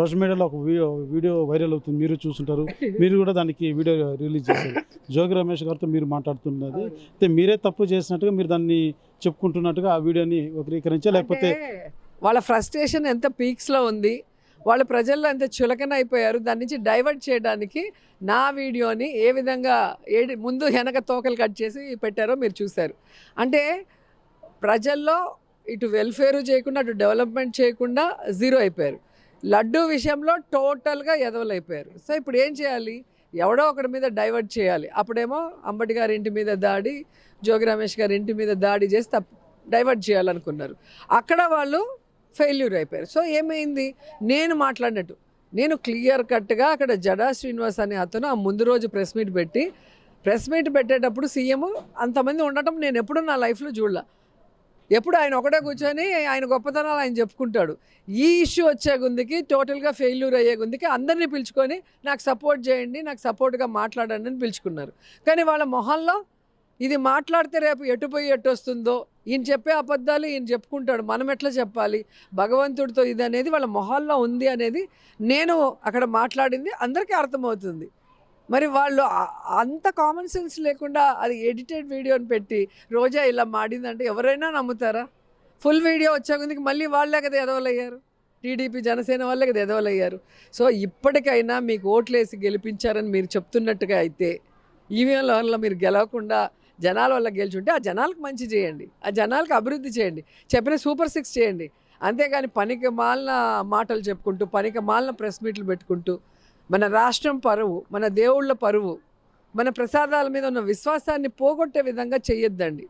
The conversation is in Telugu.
సోషల్ మీడియాలో ఒక వీడియో వైరల్ అవుతుంది, మీరు చూస్తుంటారు. మీరు కూడా దానికి వీడియో రిలీజ్ చేశారు. జోగి రమేష్ గారితో మీరు మాట్లాడుతున్నది అయితే మీరే తప్పు చేసినట్టుగా మీరు దాన్ని చెప్పుకుంటున్నట్టుగా ఆ వీడియోని వక్రీకరించా, లేకపోతే వాళ్ళ ఫ్రస్ట్రేషన్ ఎంత పీక్స్లో ఉంది, వాళ్ళ ప్రజల్లో ఎంత చులకన అయిపోయారు, దాని నుంచి డైవర్ట్ చేయడానికి నా వీడియోని ఏ విధంగా ముందు వెనక తోకలు కట్ చేసి పెట్టారో మీరు చూశారు. అంటే ప్రజల్లో ఇటు వెల్ఫేరు చేయకుండా అటు డెవలప్మెంట్ చేయకుండా జీరో అయిపోయారు. లడ్డూ విషయంలో టోటల్గా ఎదవలైపోయారు. సో ఇప్పుడు ఏం చేయాలి? ఎవడో ఒకటి మీద డైవర్ట్ చేయాలి. అప్పుడేమో అంబటి గారి ఇంటి మీద దాడి, జోగి రమేష్ గారి ఇంటి మీద దాడి చేసి డైవర్ట్ చేయాలనుకున్నారు. అక్కడ వాళ్ళు ఫెయిల్యూర్ అయిపోయారు. సో ఏమైంది? నేను మాట్లాడినట్టు నేను క్లియర్ కట్గా అక్కడ జడా శ్రీనివాస్ అనే అతను ఆ ముందు రోజు ప్రెస్ మీట్ పెట్టేటప్పుడు సీఎం అంతమంది ఉండటం నేను ఎప్పుడూ నా లైఫ్లో చూడలే. ఎప్పుడు ఆయన ఒకటే కూర్చొని ఆయన గొప్పతనాలు ఆయన చెప్పుకుంటాడు. ఈ ఇష్యూ వచ్చే గుందికి టోటల్గా ఫెయిల్యూర్ అయ్యే గుందికి అందరినీ పిలుచుకొని నాకు సపోర్ట్ చేయండి, నాకు సపోర్ట్గా మాట్లాడండి అని పిలుచుకున్నారు. కానీ వాళ్ళ మొహంలో ఇది మాట్లాడితే రేపు ఎటుపోయి ఎటు వస్తుందో, ఈయన చెప్పే అబద్ధాలు ఈయన చెప్పుకుంటాడు, మనం ఎట్లా చెప్పాలి భగవంతుడితో ఇది అనేది వాళ్ళ మొహాల్లో ఉంది అనేది నేను అక్కడ మాట్లాడింది అందరికీ అర్థమవుతుంది. మరి వాళ్ళు అంత కామన్ సెన్స్ లేకుండా అది ఎడిటెడ్ వీడియోని పెట్టి రోజా ఇలా మాడిందంటే ఎవరైనా నమ్ముతారా? ఫుల్ వీడియో వచ్చేందుకు మళ్ళీ వాళ్ళే కదా ఎదవలయ్యారు, టీడీపీ జనసేన వాళ్ళే కదా ఎదవలయ్యారు. సో ఇప్పటికైనా మీకు ఓట్లేసి గెలిపించారని మీరు చెప్తున్నట్టుగా అయితే ఈవీఎంల వల్ల మీరు గెలవకుండా జనాల వల్ల గెలుచుంటే ఆ జనాలకు మంచి చేయండి, ఆ జనాలకు అభివృద్ధి చేయండి, చెప్పిన సూపర్ 6 చేయండి. అంతేగాని పనికి మాలిన మాటలు చెప్పుకుంటూ పనికి మాలిన ప్రెస్ మీట్లు పెట్టుకుంటూ మన రాష్ట్రం పరువు, మన దేవుళ్ళ పరువు, మన ప్రసాదాల మీద ఉన్న విశ్వాసాన్ని పోగొట్టే విధంగా చెయ్యొద్దండి.